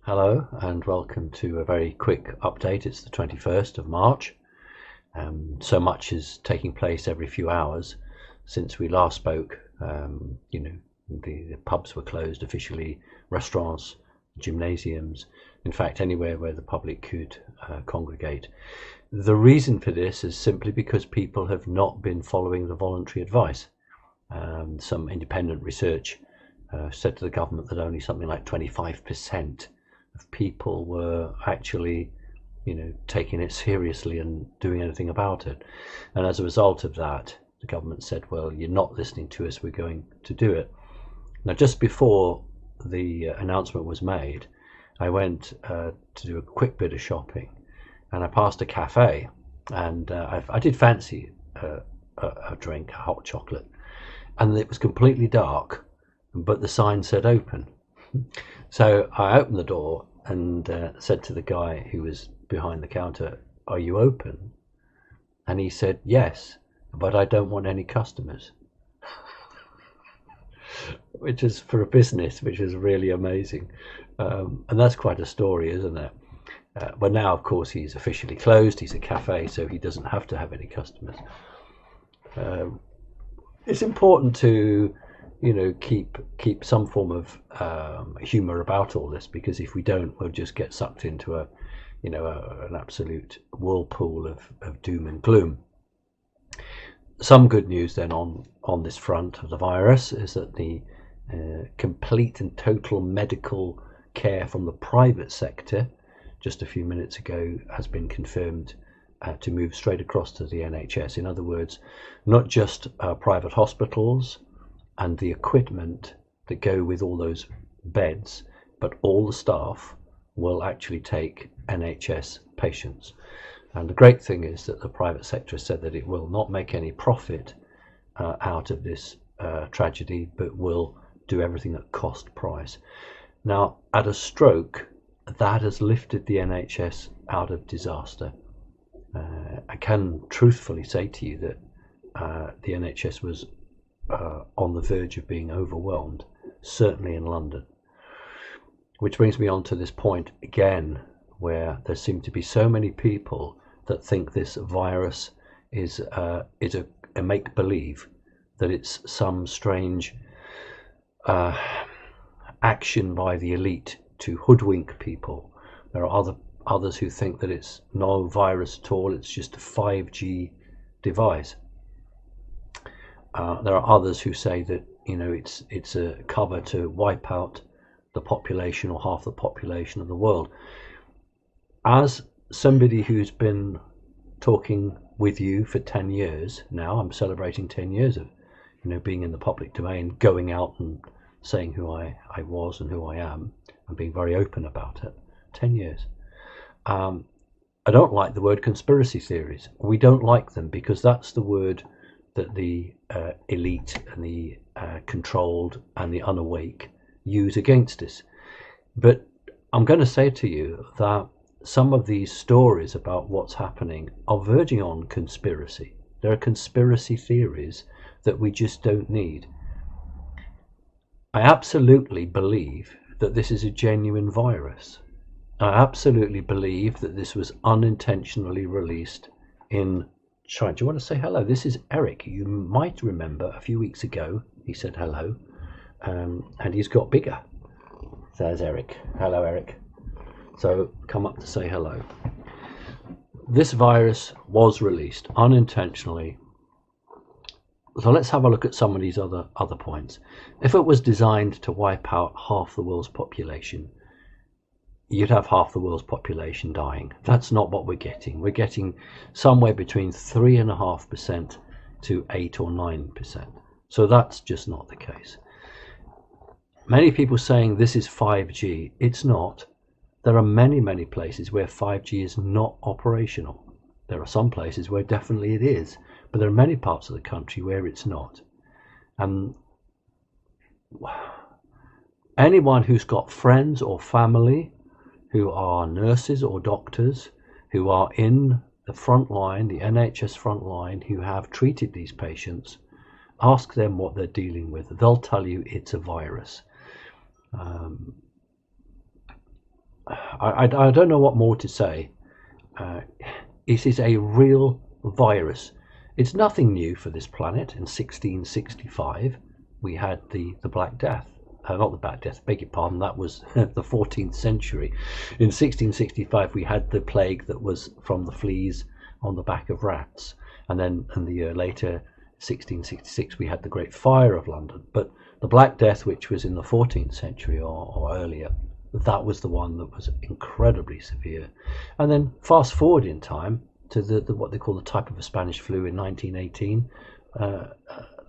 Hello and welcome to a very quick update. It's the 21st of March. So much is taking place every few hours since we last spoke. The pubs were closed officially, restaurants, gymnasiums, in fact anywhere where the public could congregate. The reason for this is simply because people have not been following the voluntary advice. Some independent research said to the government that only something like 25% of people were actually, taking it seriously and doing anything about it. And as a result of that, the government said, well, you're not listening to us, we're going to do it. Now, just before the announcement was made, I went to do a quick bit of shopping, and I passed a cafe, and I did fancy a drink, a hot chocolate, and it was completely dark, but the sign said open. So I opened the door and said to the guy who was behind the counter, "Are you open?" And he said, "Yes, but I don't want any customers." Which is, for a business, which is really amazing. And that's quite a story, isn't it? But now, of course, he's officially closed. He's a cafe, so he doesn't have to have any customers. It's important to keep some form of humor about all this, because if we don't, we'll just get sucked into an absolute whirlpool of doom and gloom. Some good news then on this front of the virus is that the complete and total medical care from the private sector just a few minutes ago has been confirmed to move straight across to the NHS. In other words, not just private hospitals and the equipment that go with all those beds, but all the staff will actually take NHS patients. And the great thing is that the private sector has said that it will not make any profit out of this tragedy, but will do everything at cost price. Now, at a stroke, that has lifted the NHS out of disaster. I can truthfully say to you that the NHS was on the verge of being overwhelmed, certainly in London. Which brings me on to this point again, where there seem to be so many people that think this virus is a make-believe, that it's some strange action by the elite to hoodwink people. There are others who think that it's no virus at all, it's just a 5G device. There are others who say that it's a cover to wipe out the population or half the population of the world. As somebody who's been talking with you for 10 years now, I'm celebrating 10 years of being in the public domain, going out and saying who I was and who I am, and being very open about it. 10 years. I don't like the word conspiracy theories. We don't like them because that's the word that the elite and the controlled and the unawake use against us. But I'm going to say to you that some of these stories about what's happening are verging on conspiracy. There are conspiracy theories that we just don't need. I absolutely believe that this is a genuine virus. I absolutely believe that this was unintentionally released in China. Do you want to say hello? This is Eric. You might remember a few weeks ago he said hello, and he's got bigger. There's Eric. Hello, Eric. So come up to say hello. This virus was released unintentionally. So let's have a look at some of these other points. If it was designed to wipe out half the world's population, you'd have half the world's population dying. That's not what we're getting. We're getting somewhere between 3.5% to 8 or 9%. So that's just not the case. Many people saying this is 5G. It's not. There are many places where 5G is not operational. There are some places where definitely it is, but there are many parts of the country where it's not. And anyone who's got friends or family who are nurses or doctors, who are in the front line, the NHS front line, who have treated these patients, ask them what they're dealing with. They'll tell you it's a virus. I don't know what more to say. Uh, it is a real virus. It's nothing new for this planet. In 1665, we had the Black Death. Not the Black Death, beg your pardon, that was the 14th century. In 1665, we had the plague that was from the fleas on the back of rats. And then in the year later, 1666, we had the Great Fire of London. But the Black Death, which was in the 14th century or earlier, that was the one that was incredibly severe. And then fast forward in time to the what they call the type of a Spanish flu in 1918.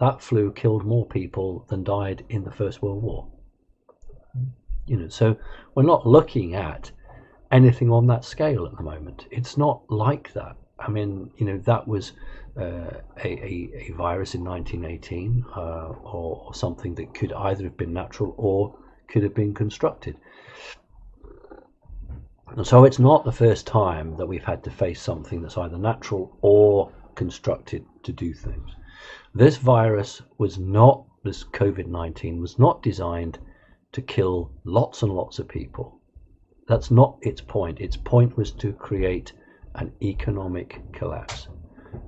That flu killed more people than died in the First World War. So we're not looking at anything on that scale at the moment. It's not like that. I mean, that was a virus in 1918, or something that could either have been natural or could have been constructed. And so it's not the first time that we've had to face something that's either natural or constructed to do things. This virus was not, this COVID-19 was not designed to kill lots and lots of people. That's not its point. Its point was to create an economic collapse.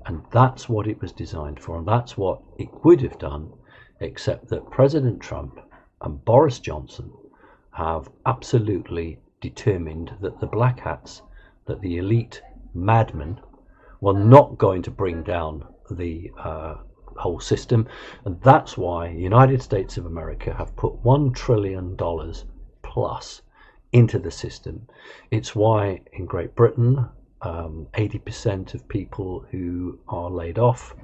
And that's what it was designed for. And that's what it would have done, except that President Trump and Boris Johnson have absolutely determined that the black hats, that the elite madmen, were not going to bring down the whole system. And that's why the United States of America have put $1 trillion plus into the system. It's why in Great Britain, 80% of people who are laid off,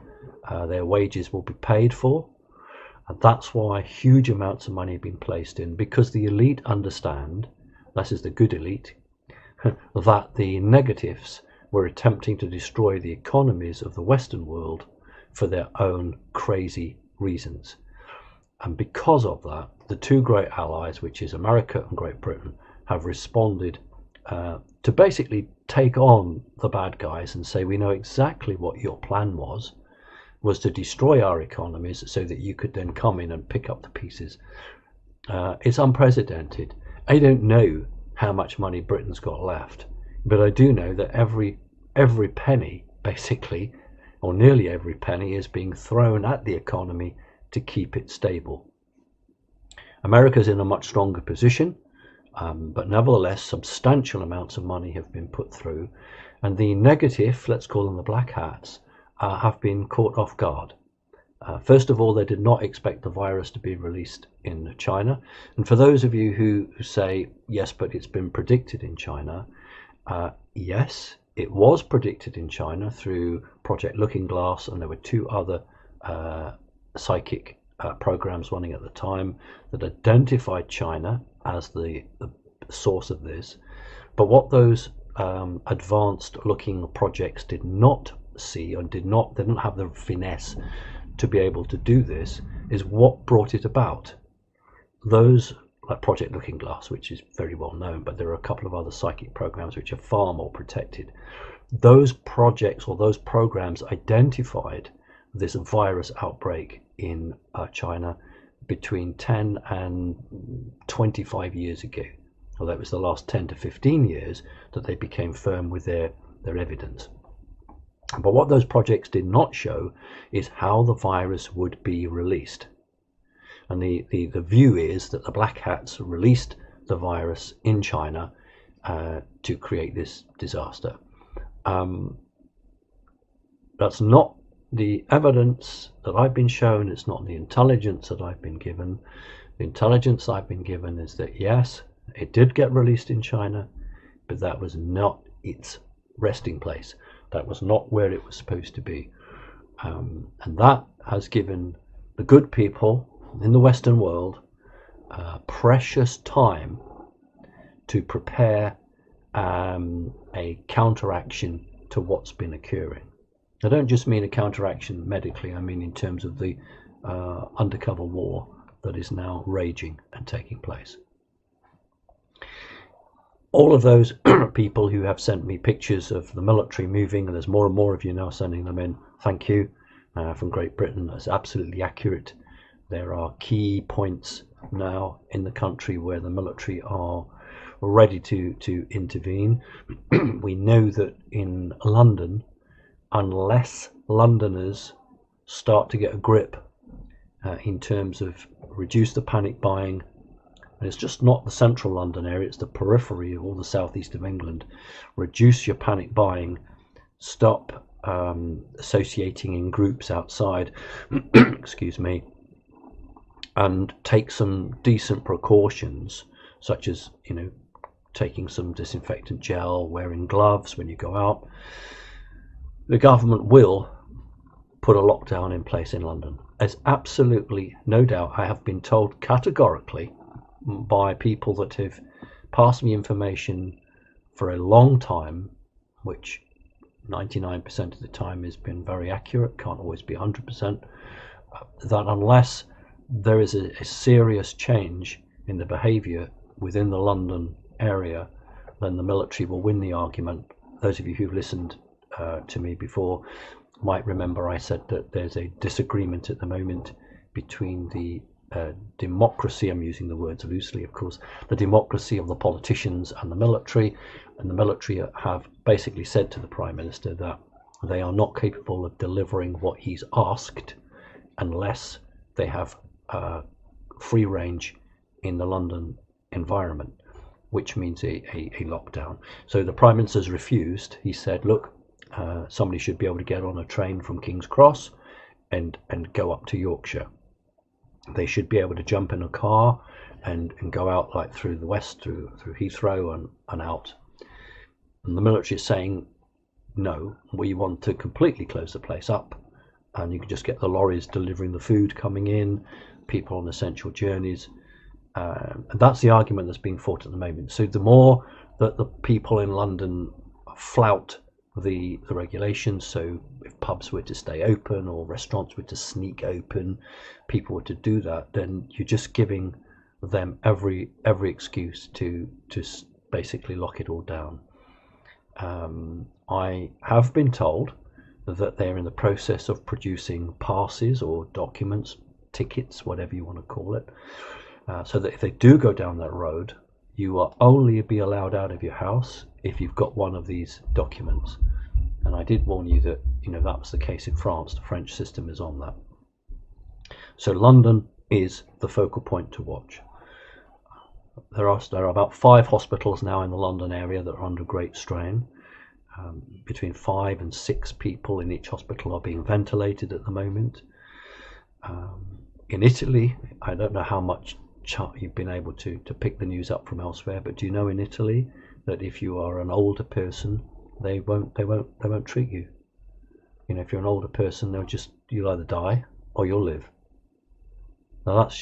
their wages will be paid for. And that's why huge amounts of money have been placed in, because the elite understand, this is the good elite, that the negatives were attempting to destroy the economies of the Western world for their own crazy reasons. And because of that, the two great allies, which is America and Great Britain, have responded to basically take on the bad guys and say, we know exactly what your plan was to destroy our economies so that you could then come in and pick up the pieces. It's unprecedented. I don't know how much money Britain's got left, but I do know that every penny, basically, or nearly every penny, is being thrown at the economy to keep it stable. America's in a much stronger position, but nevertheless substantial amounts of money have been put through, and the negative, let's call them the black hats, have been caught off guard. First of all, they did not expect the virus to be released in China. And for those of you who say, yes, but it's been predicted in China, yes, it was predicted in China through Project Looking Glass, and there were two other psychic programs running at the time that identified China as the source of this. But what those advanced looking projects did not see, or didn't have the finesse to be able to do this, is what brought it about. Those, like Project Looking Glass, which is very well known, but there are a couple of other psychic programs which are far more protected. Those projects or those programs identified this virus outbreak in China between 10 and 25 years ago. Although it was the last 10 to 15 years that they became firm with their evidence. But what those projects did not show is how the virus would be released. And the view is that the black hats released the virus in China to create this disaster. That's not the evidence that I've been shown. It's not the intelligence that I've been given. The intelligence I've been given is that yes, it did get released in China, but that was not its resting place. That was not where it was supposed to be. And that has given the good people in the Western world precious time to prepare a counteraction to what's been occurring. I don't just mean a counteraction medically, I mean in terms of the undercover war that is now raging and taking place. All of those people who have sent me pictures of the military moving, and there's more and more of you now sending them in, thank you, from Great Britain. That's absolutely accurate. There are key points now in the country where the military are ready to intervene. We know that in London, unless Londoners start to get a grip in terms of reduce the panic buying, and it's just not the central London area, it's the periphery of all the southeast of England. Reduce your panic buying, stop associating in groups outside, excuse me, and take some decent precautions, such as, you know, taking some disinfectant gel, wearing gloves when you go out. The government will put a lockdown in place in London. There's absolutely no doubt. I have been told categorically by people that have passed me information for a long time, which 99% of the time has been very accurate, can't always be 100%, that unless there is a serious change in the behaviour within the London area, then the military will win the argument. Those of you who've listened to me before might remember I said that there's a disagreement at the moment between the democracy, I'm using the words loosely of course, the democracy of the politicians and the military have basically said to the Prime Minister that they are not capable of delivering what he's asked unless they have free range in the London environment, which means a lockdown. So the Prime Minister's refused. He said, look, somebody should be able to get on a train from King's Cross and go up to Yorkshire. They should be able to jump in a car and go out like through the west, through Heathrow and out. And the military is saying, no, we want to completely close the place up, and you can just get the lorries delivering the food coming in, people on essential journeys. And that's the argument that's being fought at the moment. So the more that the people in London flout the regulations, so if pubs were to stay open or restaurants were to sneak open, people were to do that, then you're just giving them every excuse to basically lock it all down. I have been told that they're in the process of producing passes or documents, tickets, whatever you want to call it, so that if they do go down that road, you will only be allowed out of your house if you've got one of these documents. And I did warn you that, you know, that was the case in France. The French system is on that. So London is the focal point to watch. There are about 5 hospitals now in the London area that are under great strain. Between 5 and 6 people in each hospital are being ventilated at the moment. In Italy, I don't know how much you've been able to pick the news up from elsewhere, but do you know in Italy that if you are an older person, they won't treat you. You know, if you're an older person, you'll either die or you'll live. Now that's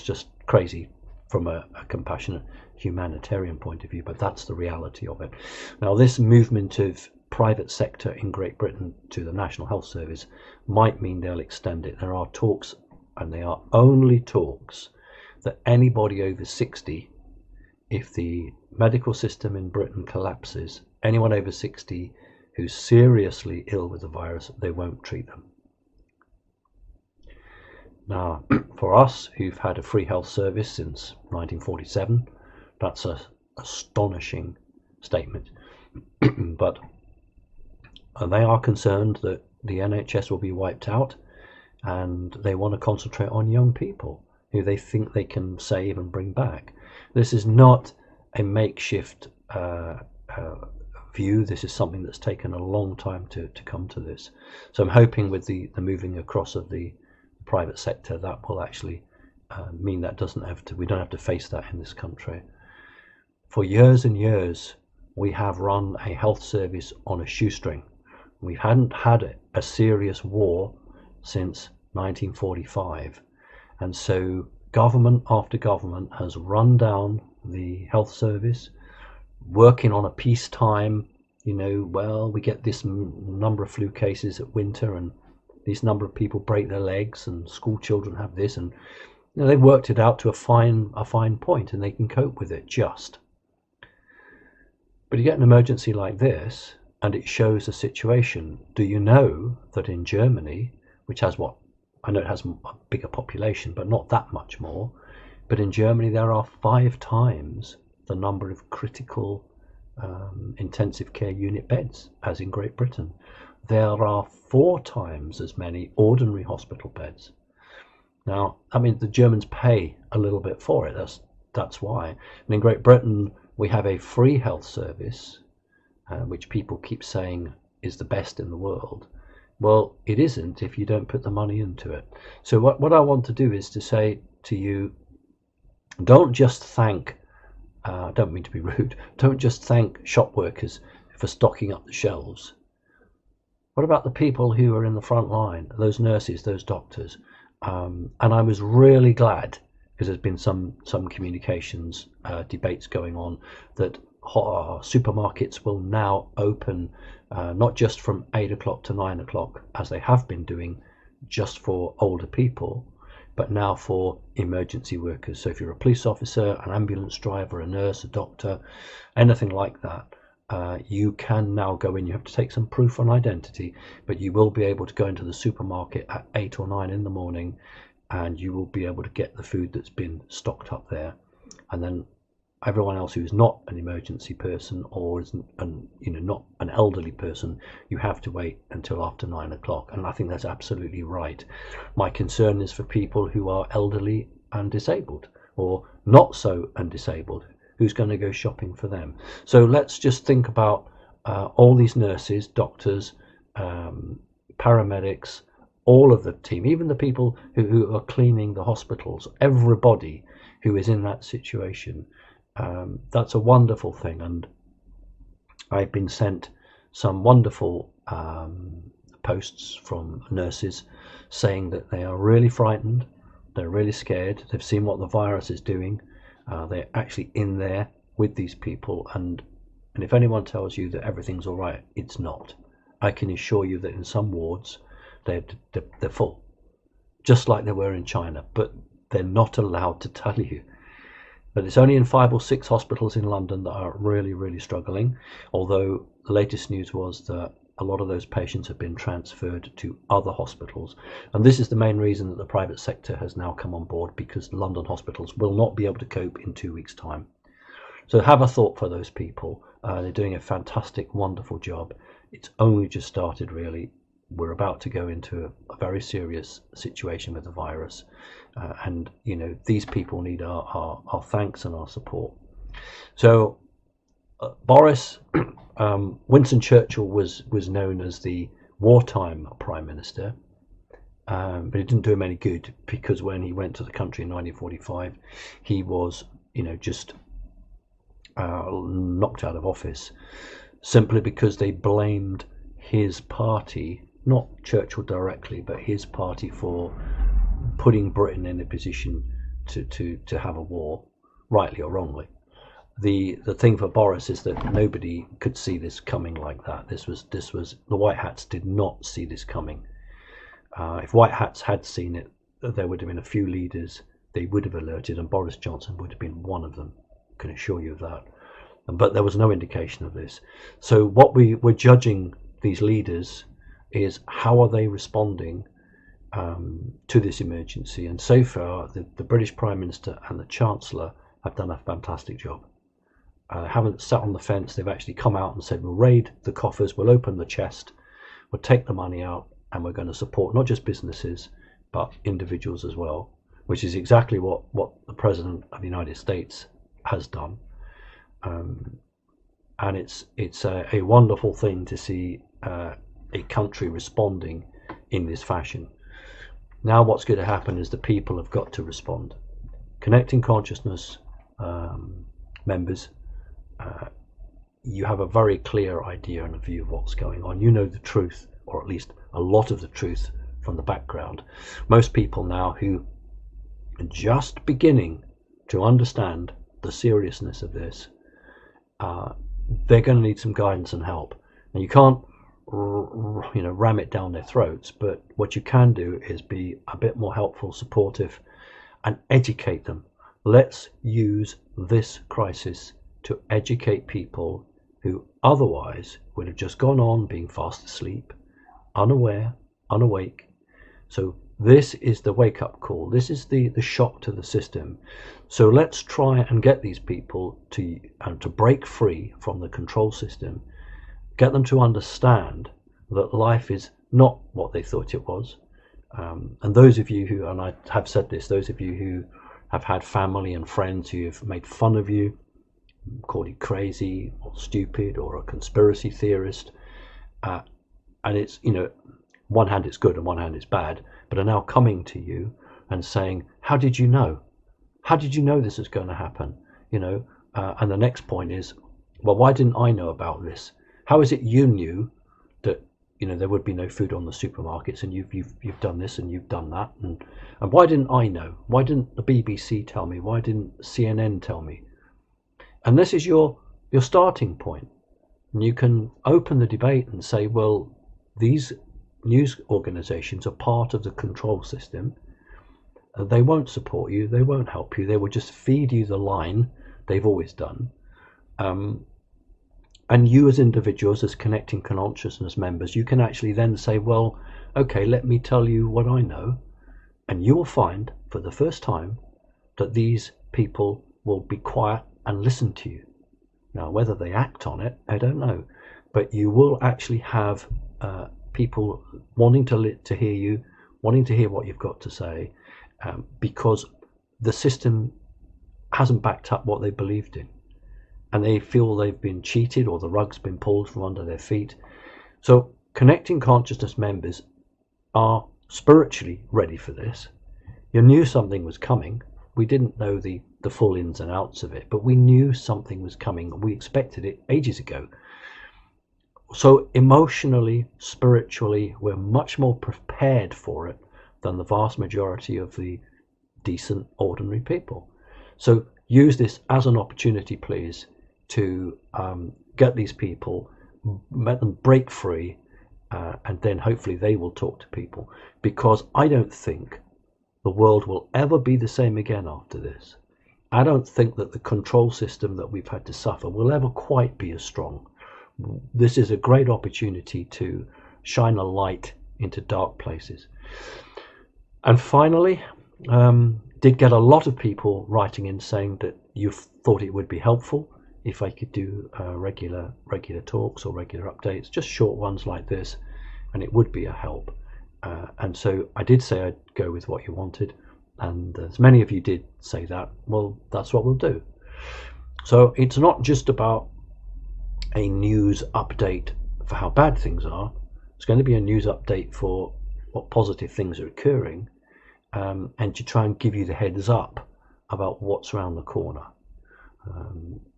just crazy from a compassionate humanitarian point of view, but that's the reality of it. Now this movement of private sector in Great Britain to the National Health Service might mean they'll extend it. There are talks, and they are only talks, that anybody over 60, if the medical system in Britain collapses, anyone over 60 who's seriously ill with the virus, they won't treat them. Now, for us who've had a free health service since 1947, that's an astonishing statement. But they are concerned that the NHS will be wiped out, and they want to concentrate on young people who they think they can save and bring back. This is not a makeshift view. This is something that's taken a long time to come to this. So I'm hoping with the moving across of the private sector, that will actually mean that we don't have to face that in this country. For years and years, we have run a health service on a shoestring. We hadn't had a serious war since 1945. And so government after government has run down the health service, working on a peacetime, you know, well, we get this number of flu cases at winter and this number of people break their legs and school children have this, and you know, they've worked it out to a fine point and they can cope with it just. But you get an emergency like this and it shows a situation. Do you know that in Germany, which has what, I know it has a bigger population, but not that much more, but in Germany there are 5 times the number of critical intensive care unit beds as in Great Britain. There are 4 times as many ordinary hospital beds. Now, I mean, the Germans pay a little bit for it. That's why. And in Great Britain, we have a free health service, which people keep saying is the best in the world. Well, it isn't if you don't put the money into it. So what I want to do is to say to you, don't just thank, I don't mean to be rude, don't just thank shop workers for stocking up the shelves. What about the people who are in the front line, those nurses, those doctors? And I was really glad, because there's been some communications debates going on, that supermarkets will now open not just from 8 o'clock to 9 o'clock as they have been doing just for older people, but now for emergency workers. So if you're a police officer, an ambulance driver, a nurse, a doctor, anything like that, you can now go in. You have to take some proof on identity, but you will be able to go into the supermarket at 8 or 9 in the morning, and you will be able to get the food that's been stocked up there. And then everyone else who is not an emergency person or isn't not an elderly person, you have to wait until after 9 o'clock. And I think that's absolutely right. My concern is for people who are elderly and disabled, or not so and disabled. Who's going to go shopping for them? So let's just think about all these nurses, doctors, paramedics, all of the team, even the people who are cleaning the hospitals, everybody who is in that situation. That's a wonderful thing, and I've been sent some wonderful posts from nurses saying that they are really frightened, they're really scared, they've seen what the virus is doing. They're actually in there with these people, and if anyone tells you that everything's all right, it's not. I can assure you that in some wards they're full, just like they were in China, but they're not allowed to tell you. But it's only in 5 or 6 hospitals in London that are really, really struggling, although the latest news was that a lot of those patients have been transferred to other hospitals. And this is the main reason that the private sector has now come on board, because London hospitals will not be able to cope in 2 weeks' time. So have a thought for those people. They're doing a fantastic, wonderful job. It's only just started, really. We're about to go into a very serious situation with the virus. And, these people need our thanks and our support. So Boris, Winston Churchill was known as the wartime prime minister, but it didn't do him any good, because when he went to the country in 1945, he was, just knocked out of office simply because they blamed his party, not Churchill directly, but his party, for putting Britain in a position to have a war, rightly or wrongly. The thing for Boris is that nobody could see this coming like that. This was the White Hats did not see this coming. If White Hats had seen it, there would have been a few leaders they would have alerted, and Boris Johnson would have been one of them. I can assure you of that. But there was no indication of this. So what we're judging these leaders is, how are they responding to this emergency? And so far, the British Prime Minister and the Chancellor have done a fantastic job. Haven't sat on the fence. They've actually come out and said, we'll raid the coffers, we'll open the chest, we'll take the money out, and we're going to support not just businesses but individuals as well, which is exactly what the President of the United States has done. And it's a wonderful thing to see a country responding in this fashion. Now what's going to happen is the people have got to respond. Connecting Consciousness members, you have a very clear idea and a view of what's going on. You know the truth, or at least a lot of the truth, from the background. Most people now who are just beginning to understand the seriousness of this, they're going to need some guidance and help. And you can't ram it down their throats, but what you can do is be a bit more helpful, supportive, and educate them. Let's use this crisis to educate people who otherwise would have just gone on being fast asleep, unaware, unawake. So This is the wake-up call. This is the shock to the system. So let's try and get these people to break free from the control system, get them to understand that life is not what they thought it was. And those of you who, and I have said this, those of you who have had family and friends who have made fun of you, called you crazy or stupid or a conspiracy theorist, and it's, you know, one hand it's good and one hand it's bad, but are now coming to you and saying, how did you know? How did you know this is going to happen? You know, and the next point is, well, why didn't I know about this? How is it you knew that, you know, there would be no food on the supermarkets, and you've done this and you've done that, and why didn't I know? Why didn't the BBC tell me? Why didn't CNN tell me? And this is your starting point. And you can open the debate and say, well, these news organizations are part of the control system. They won't support you, they won't help you, they will just feed you the line they've always done. And you as individuals, as Connecting Consciousness members, you can actually then say, well, okay, let me tell you what I know. And you will find for the first time that these people will be quiet and listen to you. Now, whether they act on it, I don't know. But you will actually have people wanting to hear you, wanting to hear what you've got to say, because the system hasn't backed up what they believed in. And they feel they've been cheated, or the rug's been pulled from under their feet. So Connecting Consciousness members are spiritually ready for this. You knew something was coming. We didn't know the full ins and outs of it, but we knew something was coming. We expected it ages ago. So emotionally, spiritually, we're much more prepared for it than the vast majority of the decent, ordinary people. So use this as an opportunity, please, to get these people, let them break free, and then hopefully they will talk to people, because I don't think the world will ever be the same again after this. I don't think that the control system that we've had to suffer will ever quite be as strong. This is a great opportunity to shine a light into dark places. And finally, did get a lot of people writing in saying that you thought it would be helpful if I could do regular talks or regular updates, just short ones like this, and it would be a help. And so I did say I'd go with what you wanted, and as many of you did say that, well, that's what we'll do. So it's not just about a news update for how bad things are. It's going to be a news update for what positive things are occurring, and to try and give you the heads up about what's around the corner.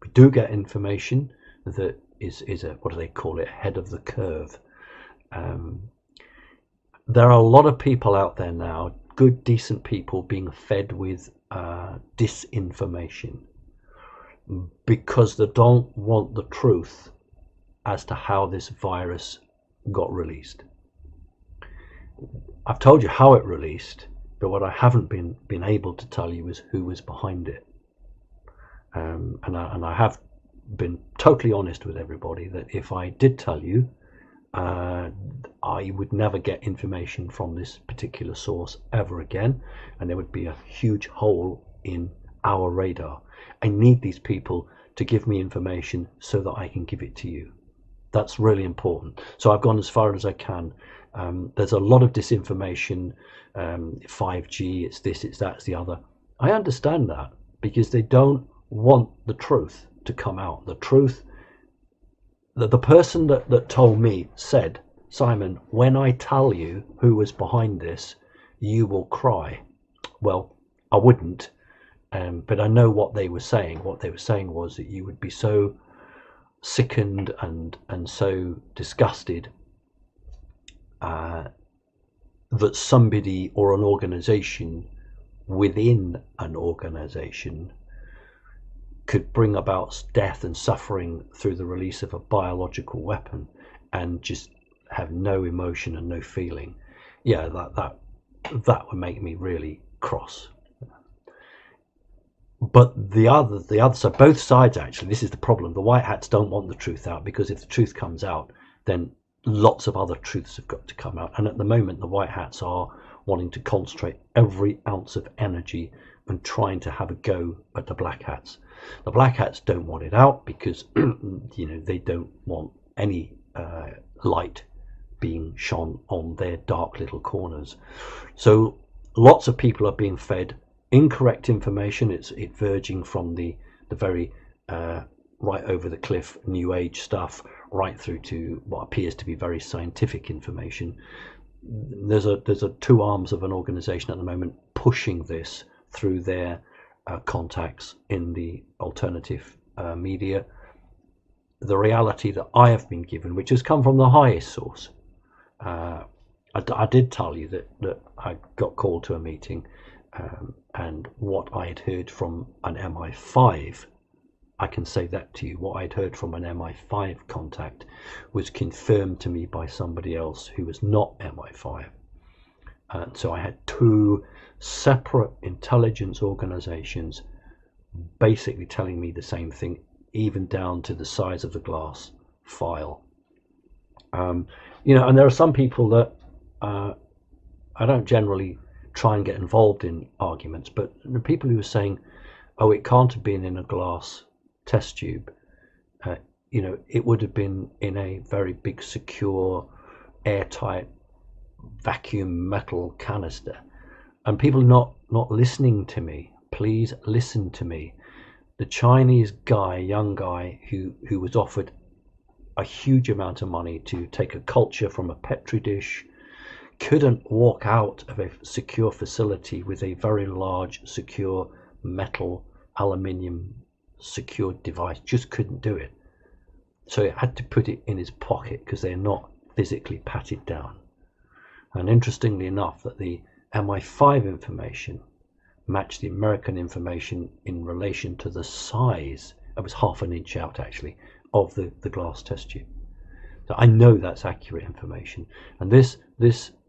We do get information that is a, what do they call it, ahead of the curve. There are a lot of people out there now, good, decent people, being fed with disinformation because they don't want the truth as to how this virus got released. I've told you how it released, but what I haven't been able to tell you is who was behind it. And I have been totally honest with everybody that if I did tell you, I would never get information from this particular source ever again, and there would be a huge hole in our radar. I need these people to give me information so that I can give it to you. That's really important. So I've gone as far as I can. There's a lot of disinformation, 5G, it's this, it's that, it's the other. I understand that, because they don't want the truth to come out. The truth, that the person that told me said, Simon, when I tell you who was behind this, you will cry. Well, I wouldn't, but I know what they were saying. What they were saying was that you would be so sickened and so disgusted that somebody or an organization within an organization could bring about death and suffering through the release of a biological weapon and just have no emotion and no feeling. Yeah, that would make me really cross. But the other, so both sides, actually, this is the problem. The white hats don't want the truth out, because if the truth comes out, then lots of other truths have got to come out. And at the moment, the white hats are wanting to concentrate every ounce of energy and trying to have a go at the Black Hats. The Black Hats don't want it out because they don't want any light being shone on their dark little corners. So lots of people are being fed incorrect information. It's verging from the very right over the cliff new age stuff right through to what appears to be very scientific information. There's a two arms of an organization at the moment pushing this through their contacts in the alternative media. The reality that I have been given, which has come from the highest source, I did tell you that I got called to a meeting, and what I had heard from an MI5, I can say that to you, what I'd heard from an MI5 contact was confirmed to me by somebody else who was not MI5. And so I had two separate intelligence organizations basically telling me the same thing, even down to the size of the glass file. And there are some people that I don't generally try and get involved in arguments, but the people who are saying, oh, it can't have been in a glass test tube, it would have been in a very big, secure, airtight vacuum metal canister. And people are not listening to me. Please listen to me. The Chinese guy, young guy, who was offered a huge amount of money to take a culture from a petri dish, couldn't walk out of a secure facility with a very large, secure metal, aluminium secured device. Just couldn't do it. So he had to put it in his pocket because they're not physically patted down. And interestingly enough, that the MI5 information matched the American information in relation to the size, it was half an inch out actually, of the glass test tube. So I know that's accurate information. And this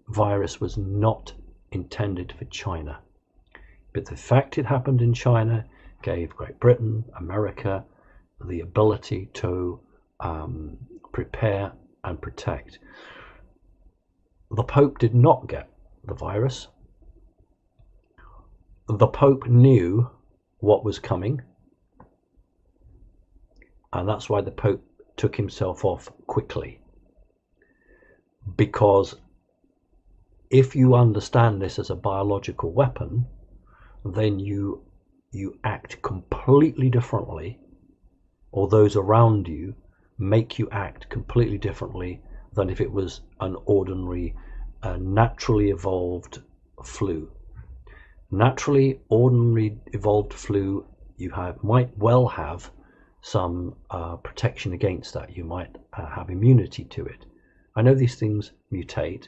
virus was not intended for China. But the fact it happened in China gave Great Britain, America, the ability to prepare and protect. The Pope did not get the virus. The Pope knew what was coming, and that's why the Pope took himself off quickly. Because if you understand this as a biological weapon, then you act completely differently, or those around you make you act completely differently than if it was an ordinary, naturally evolved flu. Naturally, ordinary evolved flu, you might well have some protection against that. You might have immunity to it. I know these things mutate,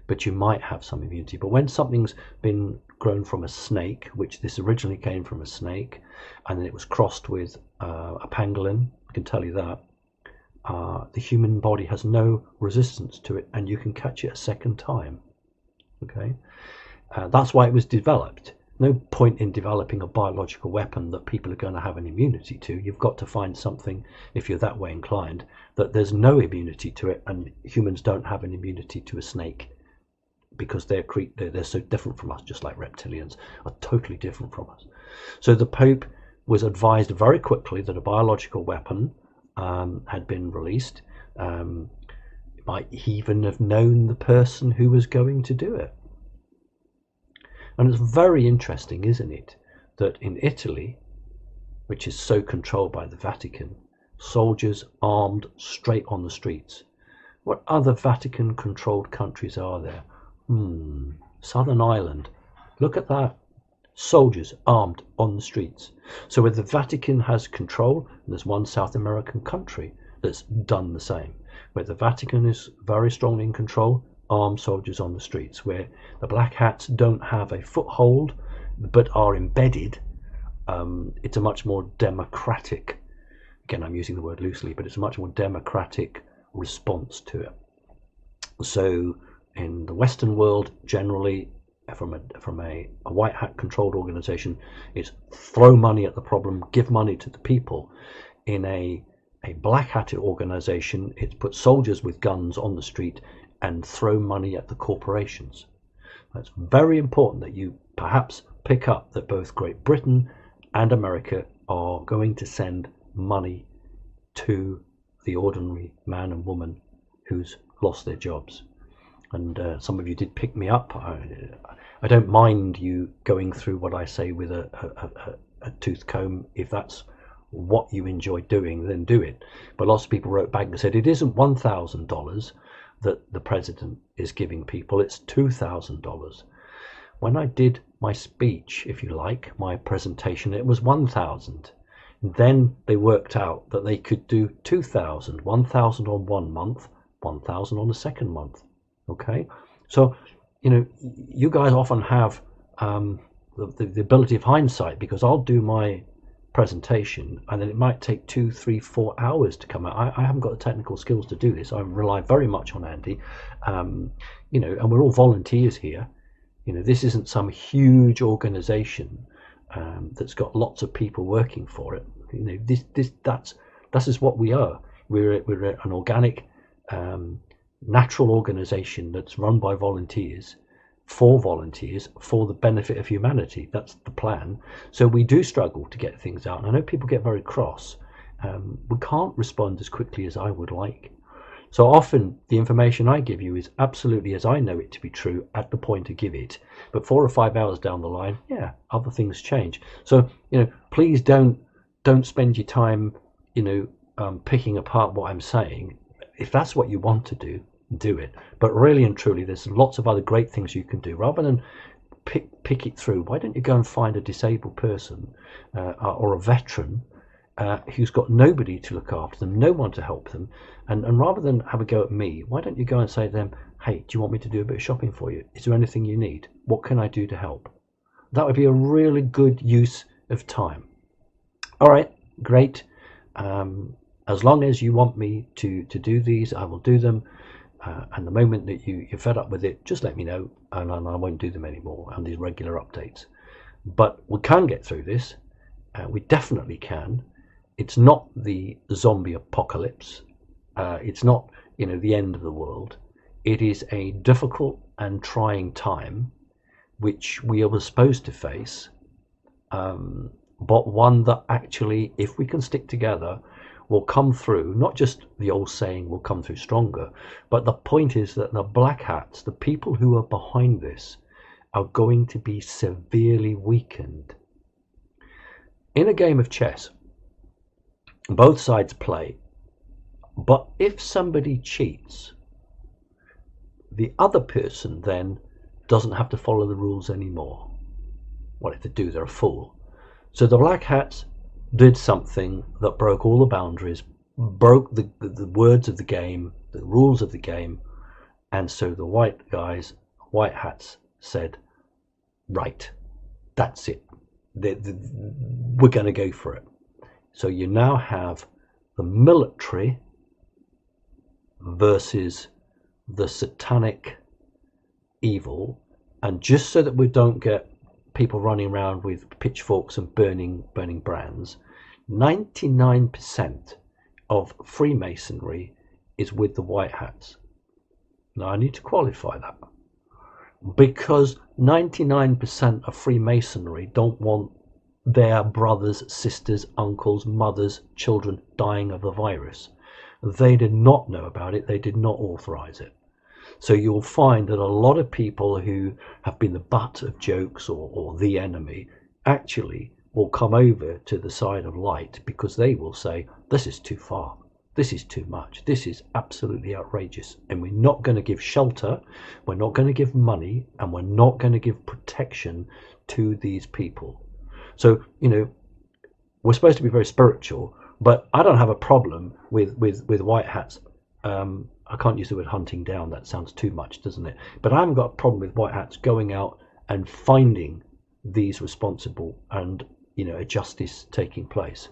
but you might have some immunity. But when something's been grown from a snake, which this originally came from a snake, and then it was crossed with a pangolin, I can tell you that, the human body has no resistance to it, and you can catch it a second time. Okay, that's why it was developed. No point in developing a biological weapon that people are going to have an immunity to. You've got to find something, if you're that way inclined, that there's no immunity to it, and humans don't have an immunity to a snake because they're so different from us, just like reptilians are totally different from us. So the Pope was advised very quickly that a biological weapon had been released. Might even have known the person who was going to do it. And it's very interesting, isn't it, that in Italy, which is so controlled by the Vatican, soldiers armed straight on the streets. What other Vatican-controlled countries are there? Southern Ireland. Look at that. Soldiers armed on the streets. So where the Vatican has control, there's one South American country that's done the same. Where the Vatican is very strongly in control, armed soldiers on the streets. Where the Black Hats don't have a foothold but are embedded, it's a much more democratic, again I'm using the word loosely, but it's a much more democratic response to it. So in the Western world, generally, from a white hat controlled organization, it's throw money at the problem, give money to the people. In a black hatted organization, it's put soldiers with guns on the street and throw money at the corporations. It's very important that you perhaps pick up that both Great Britain and America are going to send money to the ordinary man and woman who's lost their jobs. And some of you did pick me up. I don't mind you going through what I say with a tooth comb. If that's what you enjoy doing, then do it. But lots of people wrote back and said it isn't $1,000 that the president is giving people, it's $2,000. When I did my speech, if you like, my presentation, it was 1,000. Then they worked out that they could do 2,000, 1,000 on one month, 1,000 on the second month. Okay, so you guys often have the ability of hindsight, because I'll do my presentation and then it might take 2, 3, 4 hours to come out. I haven't got the technical skills to do this. I rely very much on Andy, and we're all volunteers here. This isn't some huge organization that's got lots of people working for it. That's is what we are. We're an organic, natural organization that's run by volunteers for the benefit of humanity. That's the plan. So we do struggle to get things out, and I know people get very cross. We can't respond as quickly as I would like. So often the information I give you is absolutely as I know it to be true at the point to give it, but 4 or 5 hours down the line, other things change. So please don't spend your time picking apart what I'm saying. If that's what you want to do it. But really and truly, there's lots of other great things you can do. Rather than pick it through, why don't you go and find a disabled person or a veteran who's got nobody to look after them, no one to help them, and rather than have a go at me, why don't you go and say to them, hey, do you want me to do a bit of shopping for you? Is there anything you need? What can I do to help? That would be a really good use of time. All right, great. As long as you want me to do these, I will do them. And the moment that you're fed up with it, just let me know, and I won't do them anymore, and these regular updates. But we can get through this. We definitely can. It's not the zombie apocalypse. It's not the end of the world. It is a difficult and trying time, which we are supposed to face, but one that actually, if we can stick together, will come through. Not just the old saying, will come through stronger, but the point is that the black hats, the people who are behind this, are going to be severely weakened. In a game of chess, both sides play, but if somebody cheats, the other person then doesn't have to follow the rules anymore. What if they do? They're a fool. So the black hats did something that broke all the boundaries, broke the words of the game, the rules of the game, and so the white hats said, right, that's it. We're going to go for it. So you now have the military versus the satanic evil, and just so that we don't get people running around with pitchforks and burning brands, 99% of Freemasonry is with the white hats. Now I need to qualify that, because 99% of Freemasonry don't want their brothers, sisters, uncles, mothers, children dying of the virus. They did not know about it. They did not authorize it. So you'll find that a lot of people who have been the butt of jokes or the enemy actually will come over to the side of light, because they will say, this is too far. This is too much. This is absolutely outrageous. And we're not going to give shelter. We're not going to give money. And we're not going to give protection to these people. So, we're supposed to be very spiritual, but I don't have a problem with white hats. I can't use the word hunting down. That sounds too much, doesn't it? But I haven't got a problem with white hats going out and finding these responsible and, a justice taking place.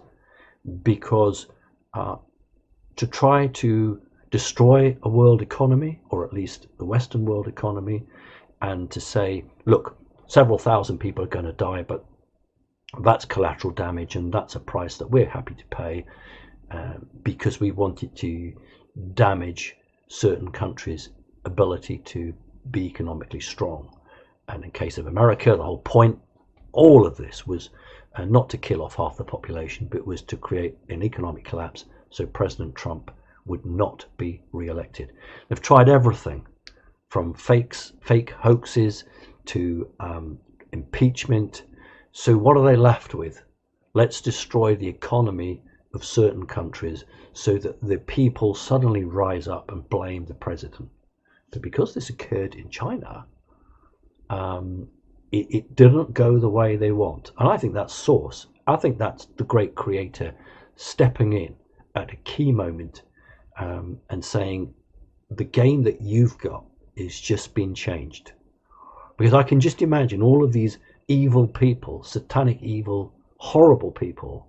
Because to try to destroy a world economy, or at least the Western world economy, and to say, look, several thousand people are going to die, but that's collateral damage, and that's a price that we're happy to pay because we wanted to damage certain countries' ability to be economically strong. And in case of America, the whole point, all of this was not to kill off half the population, but was to create an economic collapse so President Trump would not be re-elected. They've tried everything from fake hoaxes to impeachment. So what are they left with? Let's destroy the economy of certain countries so that the people suddenly rise up and blame the president. But because this occurred in China, it didn't go the way they want. And I think that's Source. I think that's the great creator stepping in at a key moment and saying, the game that you've got is just been changed. Because I can just imagine all of these evil people, satanic evil, horrible people,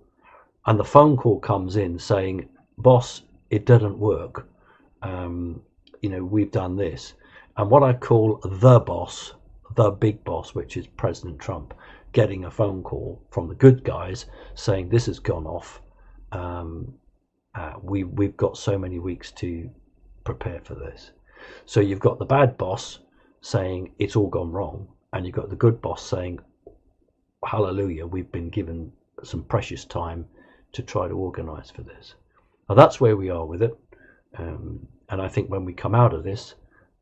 and the phone call comes in saying, boss, it didn't work. We've done this. And what I call the boss, the big boss, which is President Trump, getting a phone call from the good guys saying this has gone off. We've got so many weeks to prepare for this. So you've got the bad boss saying it's all gone wrong, and you've got the good boss saying, hallelujah, we've been given some precious time to try to organize for this. Now that's where we are with it. And I think when we come out of this,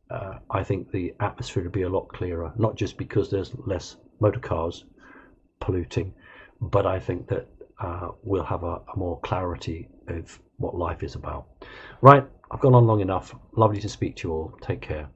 I think the atmosphere will be a lot clearer, not just because there's less motor cars polluting, but I think that we'll have a more clarity of what life is about. Right, I've gone on long enough. Lovely to speak to you all. Take care.